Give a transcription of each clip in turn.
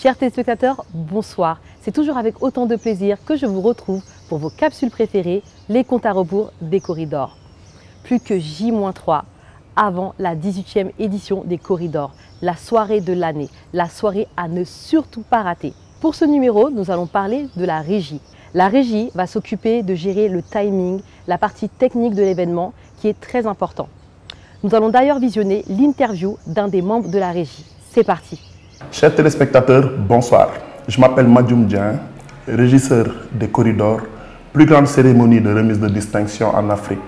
Chers téléspectateurs, bonsoir. C'est toujours avec autant de plaisir que je vous retrouve pour vos capsules préférées, les comptes à rebours des Corridors. Plus que J-3 avant la 18e édition des Corridors, la soirée de l'année, la soirée à ne surtout pas rater. Pour ce numéro, nous allons parler de la régie. La régie va s'occuper de gérer le timing, la partie technique de l'événement qui est très important. Nous allons d'ailleurs visionner l'interview d'un des membres de la régie. C'est parti. Chers téléspectateurs, bonsoir. Je m'appelle Madjoum Dieng, régisseur des Corridors, plus grande cérémonie de remise de distinction en Afrique.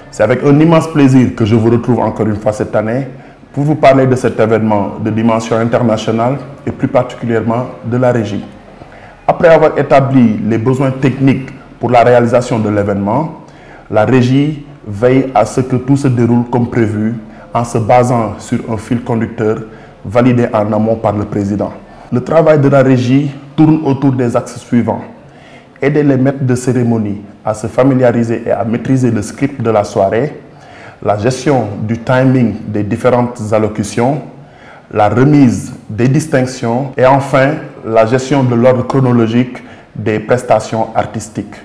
C'est avec un immense plaisir que je vous retrouve encore une fois cette année pour vous parler de cet événement de dimension internationale et plus particulièrement de la régie. Après avoir établi les besoins techniques pour la réalisation de l'événement, la régie veille à ce que tout se déroule comme prévu en se basant sur un fil conducteur validé en amont par le président. Le travail de la régie tourne autour des axes suivants. Aider les maîtres de cérémonie à se familiariser et à maîtriser le script de la soirée, la gestion du timing des différentes allocutions, la remise des distinctions et enfin la gestion de l'ordre chronologique des prestations artistiques.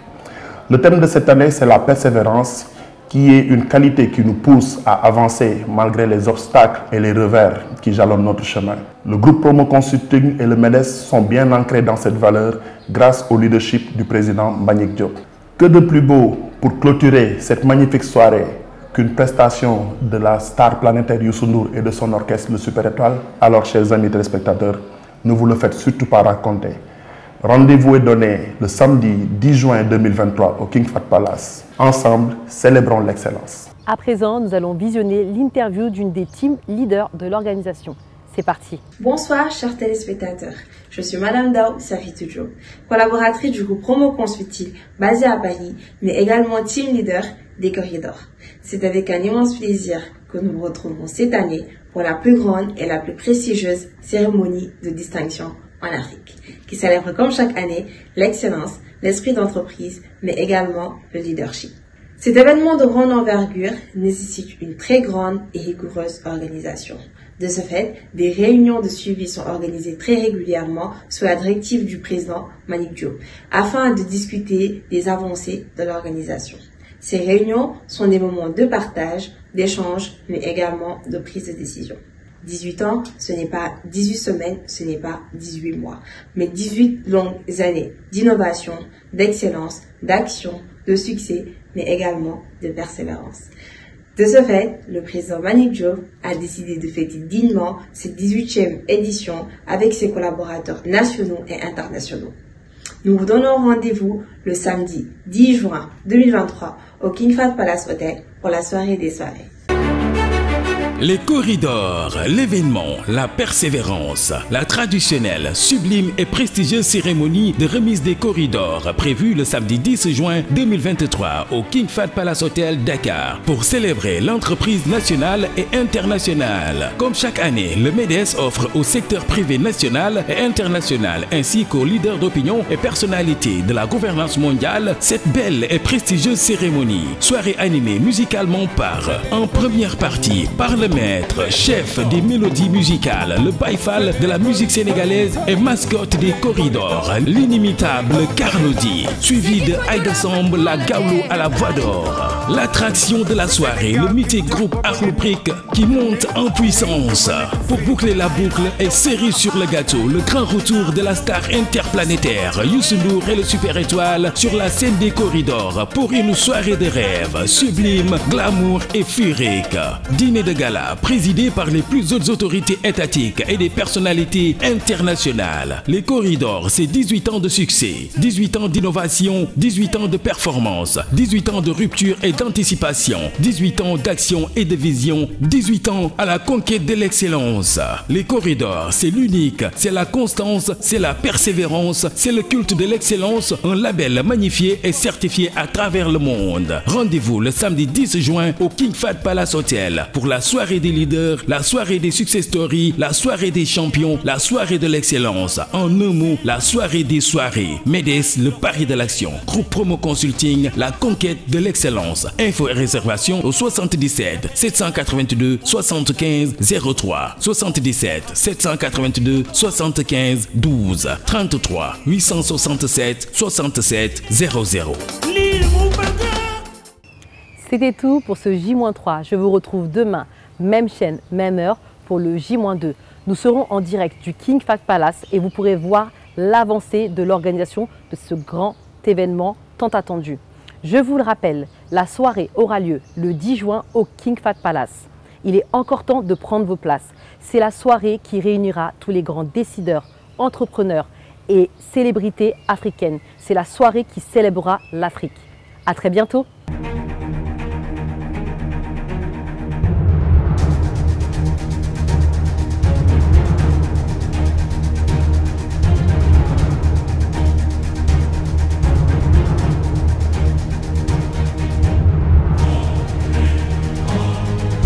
Le thème de cette année, c'est la persévérance, qui est une qualité qui nous pousse à avancer malgré les obstacles et les revers qui jalonnent notre chemin. Le groupe Promo Consulting et le MEDES sont bien ancrés dans cette valeur grâce au leadership du président Mbagnick Diop. Que de plus beau pour clôturer cette magnifique soirée qu'une prestation de la star planétaire Youssou Ndour et de son orchestre le Super Étoile. Alors, chers amis téléspectateurs, ne vous le faites surtout pas raconter. Rendez-vous est donné le samedi 10 juin 2023 au King Fahd Palace. Ensemble, célébrons l'excellence. À présent, nous allons visionner l'interview d'une des team leaders de l'organisation. C'est parti. Bonsoir, chers téléspectateurs. Je suis Madame Dao Safitoujo, collaboratrice du groupe Promo Consulting basé à Paris, mais également team leader des Corridors. C'est avec un immense plaisir que nous nous retrouvons cette année pour la plus grande et la plus prestigieuse cérémonie de distinction en Afrique, qui célèbre comme chaque année l'excellence, l'esprit d'entreprise, mais également le leadership. Cet événement de grande envergure nécessite une très grande et rigoureuse organisation. De ce fait, des réunions de suivi sont organisées très régulièrement sous la directive du président Mbagnick Diop, afin de discuter des avancées de l'organisation. Ces réunions sont des moments de partage, d'échange, mais également de prise de décision. 18 ans, ce n'est pas 18 semaines, ce n'est pas 18 mois, mais 18 longues années d'innovation, d'excellence, d'action, de succès, mais également de persévérance. De ce fait, le président Mbagnick Diop a décidé de fêter dignement cette 18e édition avec ses collaborateurs nationaux et internationaux. Nous vous donnons rendez-vous le samedi 10 juin 2023 au King Fahd Palace Hotel pour la soirée des soirées. Les Corridors, l'événement, la persévérance, la traditionnelle, sublime et prestigieuse cérémonie de remise des Corridors prévue le samedi 10 juin 2023 au King Fahd Palace Hotel Dakar pour célébrer l'entreprise nationale et internationale. Comme chaque année, le MEDES offre au secteur privé national et international ainsi qu'aux leaders d'opinion et personnalités de la gouvernance mondiale cette belle et prestigieuse cérémonie. Soirée animée musicalement par, en première partie, par le maître, chef des mélodies musicales, le Baïfal de la musique sénégalaise et mascotte des Corridors, l'inimitable Carlodi, suivi de Aïda Samb, la Gawlo à la voix d'or. L'attraction de la soirée, le mythique groupe Akhlou Brick qui monte en puissance. Pour boucler la boucle et cerise sur le gâteau, le grand retour de la star interplanétaire Youssou Ndour et le Super Étoile sur la scène des Corridors pour une soirée de rêve, sublime, glamour et féerique. Dîner de gala présidé par les plus hautes autorités étatiques et des personnalités internationales. Les Corridors, c'est 18 ans de succès, 18 ans d'innovation, 18 ans de performance, 18 ans de rupture et d'anticipation, 18 ans d'action et de vision, 18 ans à la conquête de l'excellence. Les Corridors, c'est l'unique, c'est la constance, c'est la persévérance, c'est le culte de l'excellence, un label magnifié et certifié à travers le monde. Rendez-vous le samedi 10 juin au King Fahd Palace Hotel pour la soirée des leaders, la soirée des success stories, la soirée des champions, la soirée de l'excellence. En un mot, la soirée des soirées. MEDES, le pari de l'action. Groupe Promo Consulting, la conquête de l'excellence. Info et réservation au 77 782 75 03 77 782 75 12 33 867 67 00. C'était tout pour ce J-3. Je vous retrouve demain, même chaîne, même heure, pour le J-2. Nous serons en direct du King Fahd Palace et vous pourrez voir l'avancée de l'organisation de ce grand événement tant attendu. Je vous le rappelle, la soirée aura lieu le 10 juin au King Fahd Palace. Il est encore temps de prendre vos places. C'est la soirée qui réunira tous les grands décideurs, entrepreneurs et célébrités africaines. C'est la soirée qui célébrera l'Afrique. À très bientôt.